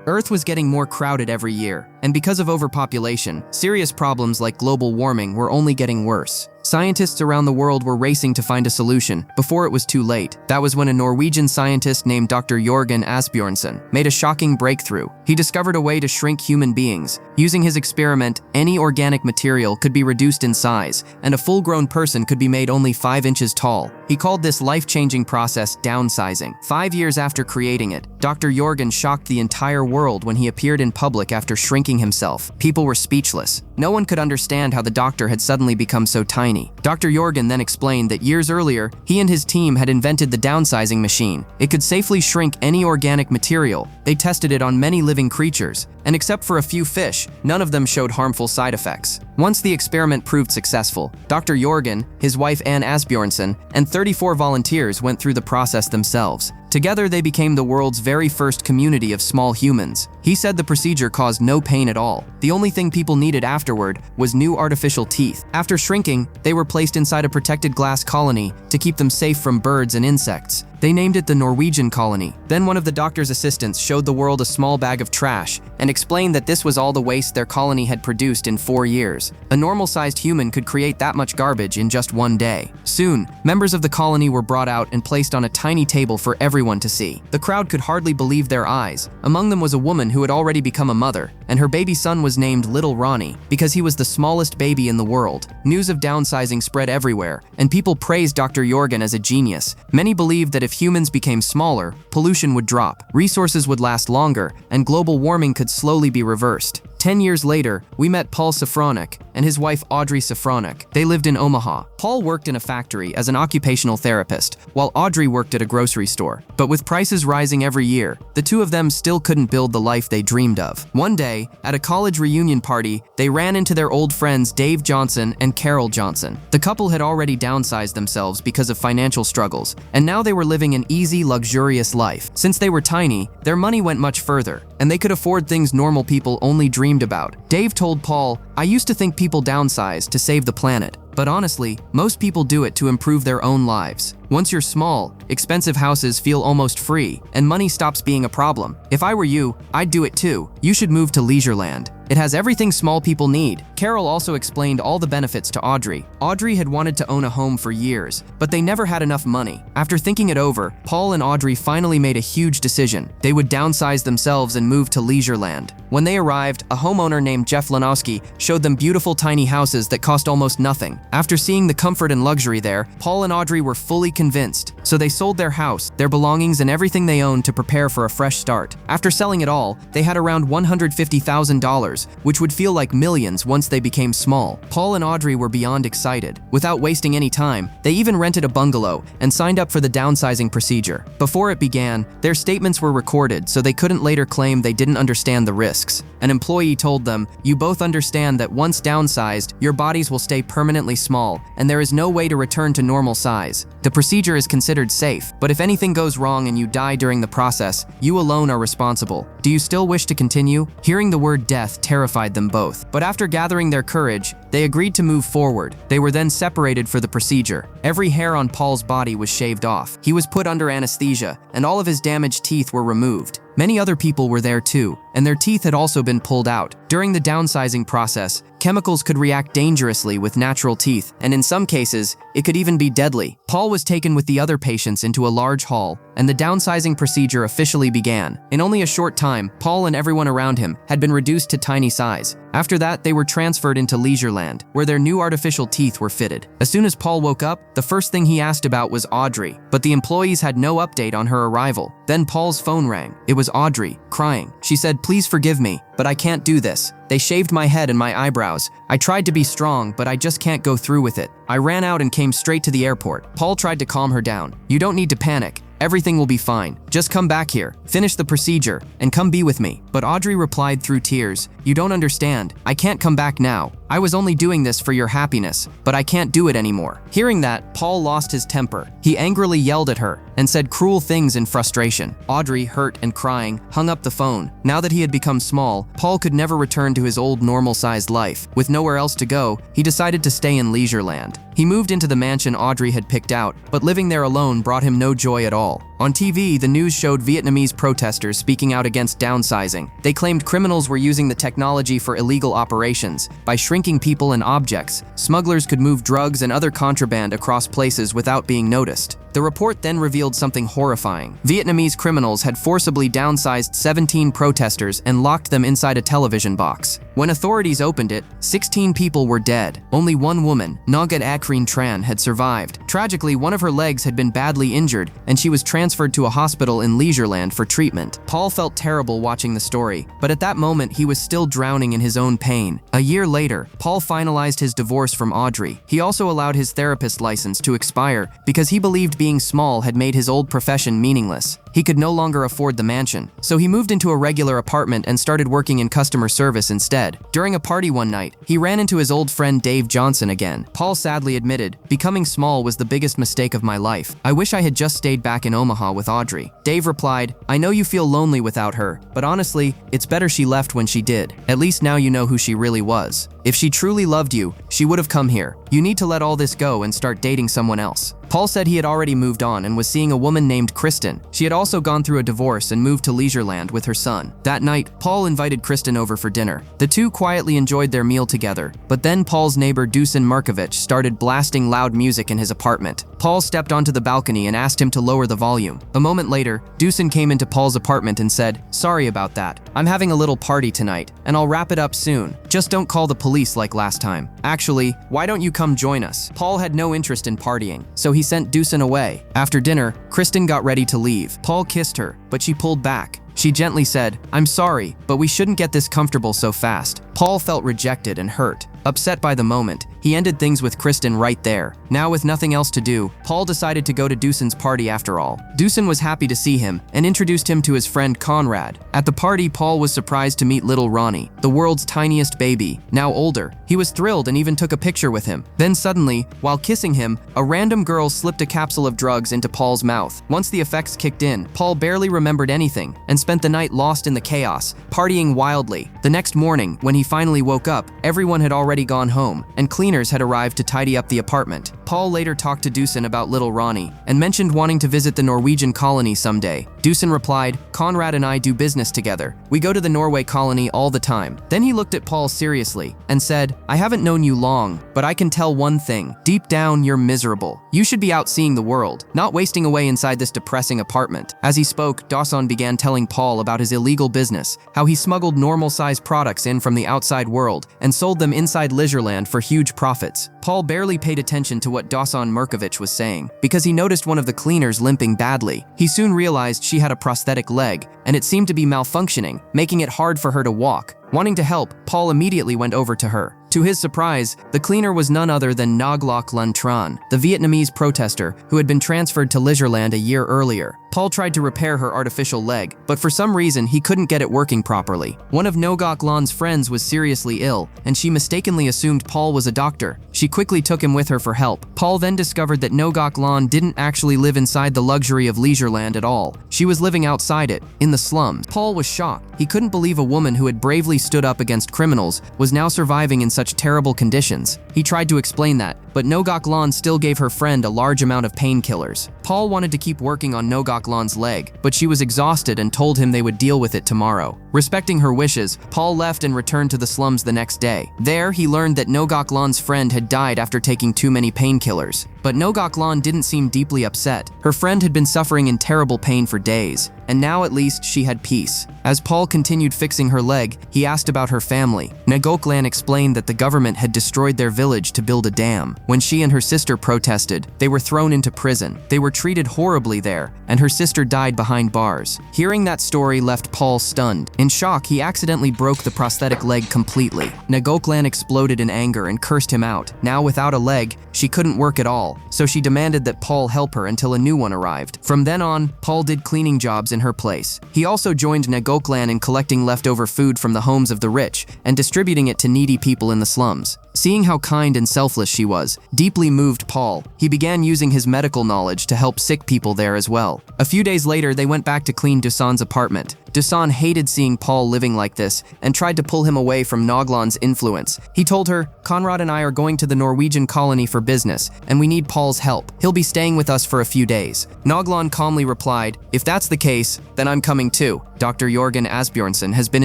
Earth was getting more crowded every year, and because of overpopulation, serious problems like global warming were only getting worse. Scientists around the world were racing to find a solution before it was too late. That was when a Norwegian scientist named Dr. Jørgen Asbjørnsen made a shocking breakthrough. He discovered a way to shrink human beings. Using his experiment, any organic material could be reduced in size, and a full-grown person could be made only 5 inches tall. He called this life-changing process downsizing. 5 years after creating it, Dr. Jørgen shocked the entire world when he appeared in public after shrinking himself. People were speechless. No one could understand how the doctor had suddenly become so tiny. Dr. Jørgen then explained that years earlier, he and his team had invented the downsizing machine. It could safely shrink any organic material. They tested it on many living creatures, and except for a few fish, none of them showed harmful side effects. Once the experiment proved successful, Dr. Jørgen, his wife Anne Asbjørnsen, and 34 volunteers went through the process themselves. Together, they became the world's very first community of small humans. He said the procedure caused no pain at all. The only thing people needed afterward was new artificial teeth. After shrinking, they were placed inside a protected glass colony to keep them safe from birds and insects. They named it the Norwegian colony. Then one of the doctor's assistants showed the world a small bag of trash and explained that this was all the waste their colony had produced in 4 years. A normal-sized human could create that much garbage in just 1 day. Soon, members of the colony were brought out and placed on a tiny table for everyone to see. The crowd could hardly believe their eyes. Among them was a woman who had already become a mother, and her baby son was named Little Ronnie because he was the smallest baby in the world. News of downsizing spread everywhere, and people praised Dr. Jørgen as a genius. Many believed that if humans became smaller, pollution would drop, resources would last longer, and global warming could slowly be reversed. 10 years later, we met Paul Safranek and his wife Audrey Safranek. They lived in Omaha. Paul worked in a factory as an occupational therapist, while Audrey worked at a grocery store. But with prices rising every year, the two of them still couldn't build the life they dreamed of. One day, at a college reunion party, they ran into their old friends Dave Johnson and Carol Johnson. The couple had already downsized themselves because of financial struggles, and now they were living an easy, luxurious life. Since they were tiny, their money went much further, and they could afford things normal people only dreamed about. Dave told Paul, "I used to think people downsized to save the planet. But honestly, most people do it to improve their own lives. Once you're small, expensive houses feel almost free, and money stops being a problem. If I were you, I'd do it too. You should move to Leisureland. It has everything small people need." Carol also explained all the benefits to Audrey. Audrey had wanted to own a home for years, but they never had enough money. After thinking it over, Paul and Audrey finally made a huge decision. They would downsize themselves and move to Leisureland. When they arrived, a homeowner named Jeff Lanowski showed them beautiful tiny houses that cost almost nothing. After seeing the comfort and luxury there, Paul and Audrey were fully convinced. So they sold their house, their belongings, and everything they owned to prepare for a fresh start. After selling it all, they had around $150,000, which would feel like millions once they became small. Paul and Audrey were beyond excited. Without wasting any time, they even rented a bungalow and signed up for the downsizing procedure. Before it began, their statements were recorded so they couldn't later claim they didn't understand the risks. An employee told them, "You both understand that once downsized, your bodies will stay permanently small, and there is no way to return to normal size. The procedure is considered safe, but if anything goes wrong and you die during the process, you alone are responsible. Do you still wish to continue?" Hearing the word death terrified them both. But after gathering their courage, they agreed to move forward. They were then separated for the procedure. Every hair on Paul's body was shaved off. He was put under anesthesia, and all of his damaged teeth were removed. Many other people were there too, and their teeth had also been pulled out. During the downsizing process, chemicals could react dangerously with natural teeth, and in some cases, it could even be deadly. Paul was taken with the other patients into a large hall, and the downsizing procedure officially began. In only a short time, Paul and everyone around him had been reduced to tiny size. After that, they were transferred into Leisureland, where their new artificial teeth were fitted. As soon as Paul woke up, the first thing he asked about was Audrey, but the employees had no update on her arrival. Then Paul's phone rang. It was Audrey, crying. She said, "Please forgive me, but I can't do this. They shaved my head and my eyebrows. I tried to be strong, but I just can't go through with it. I ran out and came straight to the airport." Paul tried to calm her down. "You don't need to panic. Everything will be fine. Just come back here, finish the procedure, and come be with me." But Audrey replied through tears, "You don't understand. I can't come back now. I was only doing this for your happiness, but I can't do it anymore." Hearing that, Paul lost his temper. He angrily yelled at her and said cruel things in frustration. Audrey, hurt and crying, hung up the phone. Now that he had become small, Paul could never return to his old normal-sized life. With nowhere else to go, he decided to stay in Leisureland. He moved into the mansion Audrey had picked out, but living there alone brought him no joy at all. On TV, the news showed Vietnamese protesters speaking out against downsizing. They claimed criminals were using the technology for illegal operations. By shrinking people and objects, smugglers could move drugs and other contraband across places without being noticed. The report then revealed something horrifying. Vietnamese criminals had forcibly downsized 17 protesters and locked them inside a television box. When authorities opened it, 16 people were dead. Only one woman, Nagat Akrin Tran, had survived. Tragically, one of her legs had been badly injured, and she was transferred to a hospital in Leisureland for treatment. Paul felt terrible watching the story, but at that moment he was still drowning in his own pain. A year later, Paul finalized his divorce from Audrey. He also allowed his therapist license to expire because he believed being small had made his old profession meaningless. He could no longer afford the mansion, so he moved into a regular apartment and started working in customer service instead. During a party one night, he ran into his old friend Dave Johnson again. Paul sadly admitted, "Becoming small was the biggest mistake of my life. I wish I had just stayed back in Omaha with Audrey." Dave replied, "I know you feel lonely without her, but honestly, it's better she left when she did. At least now you know who she really was. If she truly loved you, she would have come here. You need to let all this go and start dating someone else." Paul said he had already moved on and was seeing a woman named Kristen. She had also gone through a divorce and moved to Leisureland with her son. That night, Paul invited Kristen over for dinner. The two quietly enjoyed their meal together, but then Paul's neighbor Dusan Markovich started blasting loud music in his apartment. Paul stepped onto the balcony and asked him to lower the volume. A moment later, Dusan came into Paul's apartment and said, "Sorry about that. I'm having a little party tonight, and I'll wrap it up soon. Just don't call the police like last time. Actually, why don't you come join us?" Paul had no interest in partying, so he sent Dusan away. After dinner, Kristen got ready to leave. Paul kissed her, but she pulled back. She gently said, "I'm sorry, but we shouldn't get this comfortable so fast." Paul felt rejected and hurt. Upset by the moment, he ended things with Kristen right there. Now with nothing else to do, Paul decided to go to Dusan's party after all. Dusan was happy to see him and introduced him to his friend Conrad. At the party, Paul was surprised to meet little Ronnie, the world's tiniest baby, now older. He was thrilled and even took a picture with him. Then suddenly, while kissing him, a random girl slipped a capsule of drugs into Paul's mouth. Once the effects kicked in, Paul barely remembered anything and spent the night lost in the chaos, partying wildly. The next morning, when he finally woke up, everyone had already gone home, and cleaners had arrived to tidy up the apartment. Paul later talked to Dusan about little Ronnie and mentioned wanting to visit the Norwegian colony someday. Dusan replied, "Conrad and I do business together. We go to the Norway colony all the time." Then he looked at Paul seriously and said, "I haven't known you long, but I can tell one thing. Deep down, you're miserable. You should be out seeing the world, not wasting away inside this depressing apartment." As he spoke, Dawson began telling Paul about his illegal business, how he smuggled normal-sized products in from the outside world and sold them inside Leisureland for huge profits. Paul barely paid attention to what Dawson Markovich was saying because he noticed one of the cleaners limping badly. He soon realized she had a prosthetic leg, and it seemed to be malfunctioning, making it hard for her to walk. Wanting to help, Paul immediately went over to her. To his surprise, the cleaner was none other than Naglok Lan Tran, the Vietnamese protester who had been transferred to Leisureland a year earlier. Paul tried to repair her artificial leg, but for some reason he couldn't get it working properly. One of Nogok Lan's friends was seriously ill, and she mistakenly assumed Paul was a doctor. She quickly took him with her for help. Paul then discovered that Nogok Lan didn't actually live inside the luxury of Leisureland at all. She was living outside it, in the slums. Paul was shocked. He couldn't believe a woman who had bravely stood up against criminals was now surviving in such terrible conditions. He tried to explain that, but Nogok Lan still gave her friend a large amount of painkillers. Paul wanted to keep working on Nogok Lan's leg, but she was exhausted and told him they would deal with it tomorrow. Respecting her wishes, Paul left and returned to the slums the next day. There, he learned that Nogok Lan's friend had died after taking too many painkillers. But Nogok Lan didn't seem deeply upset. Her friend had been suffering in terrible pain for days, and now at least she had peace. As Paul continued fixing her leg, he asked about her family. Nogok Lan explained that the government had destroyed their village to build a dam. When she and her sister protested, they were thrown into prison. They were treated horribly there, and her sister died behind bars. Hearing that story left Paul stunned. In shock, he accidentally broke the prosthetic leg completely. Nogok Lan exploded in anger and cursed him out. Now without a leg, she couldn't work at all, so she demanded that Paul help her until a new one arrived. From then on, Paul did cleaning jobs in her place. He also joined Nogok Lan in collecting leftover food from the homes of the rich and distributing it to needy people in the slums. Seeing how kind and selfless she was, deeply moved Paul. He began using his medical knowledge to help sick people there as well. A few days later, they went back to clean Dusan's apartment. Dusan hated seeing Paul living like this and tried to pull him away from Noglan's influence. He told her, "Conrad and I are going to the Norwegian colony for business, and we need Paul's help. He'll be staying with us for a few days." Noglan calmly replied, "If that's the case, then I'm coming too. Dr. Jorgen Asbjornsen has been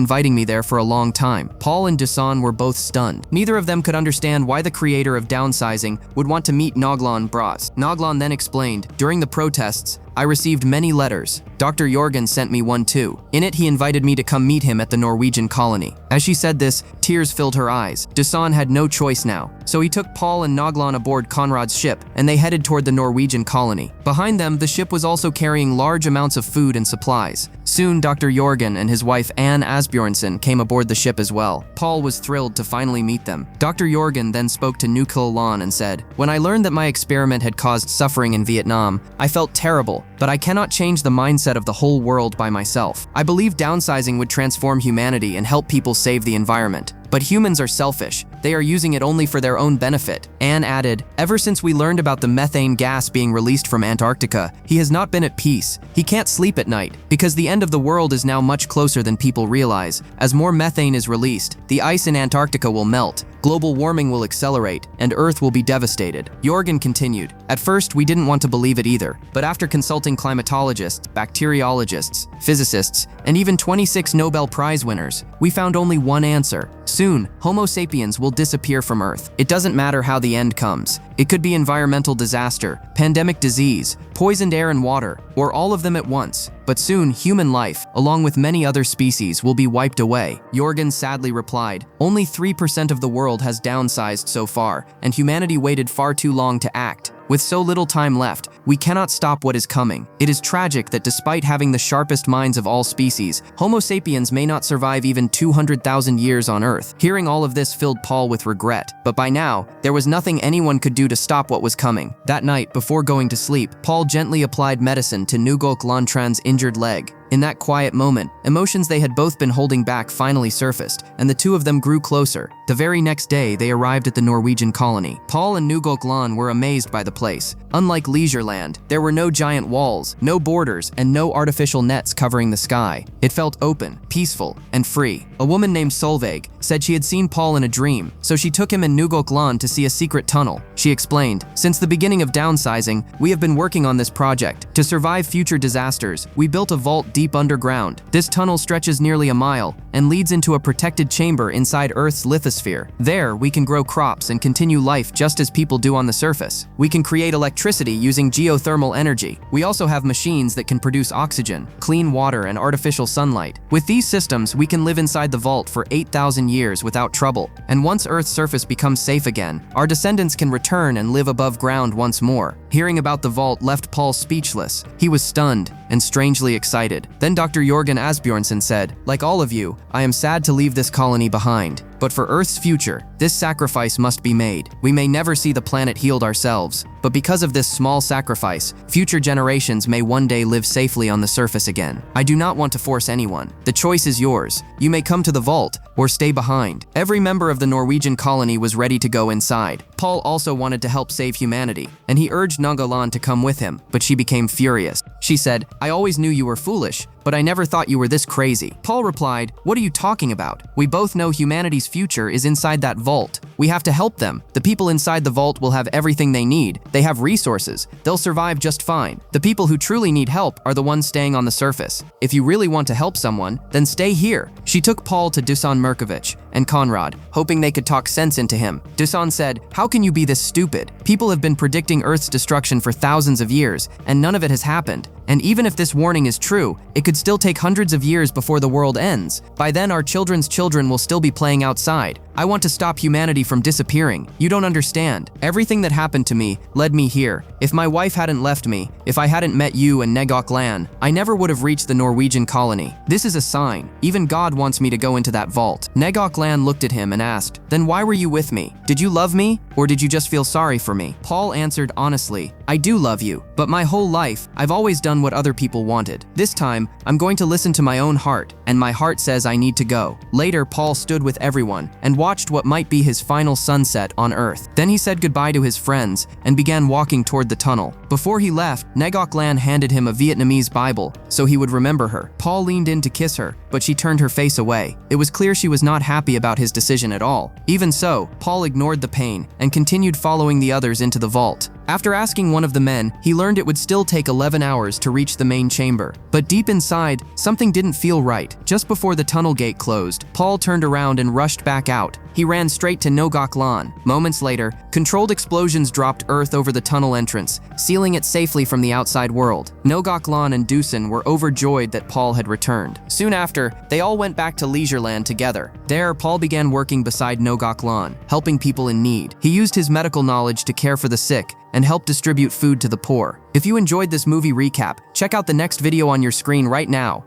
inviting me there for a long time." Paul and Dusan were both stunned. Neither of them could understand why the creator of Downsizing would want to meet Noglan Bras. Noglan then explained, "During the protests, I received many letters. Dr. Jorgen sent me one too. In it, he invited me to come meet him at the Norwegian colony." As she said this, tears filled her eyes. Dusan had no choice now, so he took Paul and Noglan aboard Conrad's ship, and they headed toward the Norwegian colony. Behind them, the ship was also carrying large amounts of food and supplies. Soon, Dr. Jorgen and his wife Anne Asbjornsen came aboard the ship as well. Paul was thrilled to finally meet them. Dr. Jorgen then spoke to Nucleolan and said, "When I learned that my experiment had caused suffering in Vietnam, I felt terrible, but I cannot change the mindset of the whole world by myself. I believe downsizing would transform humanity and help people save the environment. But humans are selfish. They are using it only for their own benefit." Anne added, "Ever since we learned about the methane gas being released from Antarctica, he has not been at peace. He can't sleep at night because the end of the world is now much closer than people realize. As more methane is released, the ice in Antarctica will melt. Global warming will accelerate, and Earth will be devastated." Jorgen continued, "At first, we didn't want to believe it either, but after consulting climatologists, bacteriologists, physicists, and even 26 Nobel Prize winners, we found only one answer. Soon, Homo sapiens will disappear from Earth. It doesn't matter how the end comes. It could be environmental disaster, pandemic disease, poisoned air and water, or all of them at once. But soon, human life, along with many other species, will be wiped away." Jorgen sadly replied, "Only 3% of the world has downsized so far, and humanity waited far too long to act. With so little time left, we cannot stop what is coming. It is tragic that despite having the sharpest minds of all species, Homo sapiens may not survive even 200,000 years on Earth." Hearing all of this filled Paul with regret, but by now, there was nothing anyone could do to stop what was coming. That night, before going to sleep, Paul gently applied medicine to Nugok Lantran's injured leg. In that quiet moment, emotions they had both been holding back finally surfaced, and the two of them grew closer. The very next day, they arrived at the Norwegian colony. Paul and Nugok Lan were amazed by the place. Unlike Leisureland, there were no giant walls, no borders, and no artificial nets covering the sky. It felt open, peaceful, and free. A woman named Solveig said she had seen Paul in a dream, so she took him and Nugok Lan to see a secret tunnel. She explained, "Since the beginning of Downsizing, we have been working on this project. To survive future disasters, we built a vault deep underground. This tunnel stretches nearly a mile and leads into a protected chamber inside Earth's lithosphere. There, we can grow crops and continue life just as people do on the surface. We can create electricity using geothermal energy. We also have machines that can produce oxygen, clean water, and artificial sunlight. With these systems, we can live inside the vault for 8,000 years without trouble. And once Earth's surface becomes safe again, our descendants can return and live above ground once more." Hearing about the vault left Paul speechless. He was stunned and strangely excited. Then Dr. Jorgen Asbjornsen said, "Like all of you, I am sad to leave this colony behind. But for Earth's future, this sacrifice must be made. We may never see the planet healed ourselves, but because of this small sacrifice, future generations may one day live safely on the surface again. I do not want to force anyone. The choice is yours. You may come to the vault or stay behind." Every member of the Norwegian colony was ready to go inside. Paul also wanted to help save humanity, and he urged Nagalan to come with him, but she became furious. She said, "I always knew you were foolish, but I never thought you were this crazy." Paul replied, "What are you talking about? We both know humanity's future is inside that vault. We have to help them. The people inside the vault will have everything they need. They have resources. They'll survive just fine. The people who truly need help are the ones staying on the surface. If you really want to help someone, then stay here." She took Paul to Dusan Merkovich and Conrad, hoping they could talk sense into him. Dusan said, "How can you be this stupid? People have been predicting Earth's destruction for thousands of years, and none of it has happened. And even if this warning is true, it could still take hundreds of years before the world ends. By then, our children's children will still be playing outside. I want to stop humanity from disappearing. You don't understand. Everything that happened to me led me here. If my wife hadn't left me, if I hadn't met you and Negok Lan, I never would have reached the Norwegian colony. This is a sign. Even God wants me to go into that vault." Negok Lan looked at him and asked, "Then why were you with me? Did you love me, or did you just feel sorry for me?" Paul answered honestly, "I do love you, but my whole life, I've always done what other people wanted. This time, I'm going to listen to my own heart, and my heart says I need to go." Later, Paul stood with everyone and watched what might be his final sunset on Earth. Then he said goodbye to his friends and began walking toward the the tunnel. Before he left, Ngọc Lan handed him a Vietnamese Bible so he would remember her. Paul leaned in to kiss her, but she turned her face away. It was clear she was not happy about his decision at all. Even so, Paul ignored the pain and continued following the others into the vault. After asking one of the men, he learned it would still take 11 hours to reach the main chamber. But deep inside, something didn't feel right. Just before the tunnel gate closed, Paul turned around and rushed back out. He ran straight to Ngọc Lan. Moments later, controlled explosions dropped earth over the tunnel entrance, sealing it safely from the outside world. Ngọc Lan and Dusan were overjoyed that Paul had returned. Soon after, they all went back to Leisureland together. There, Paul began working beside Ngọc Lan, helping people in need. He used his medical knowledge to care for the sick and help distribute food to the poor. If you enjoyed this movie recap, check out the next video on your screen right now.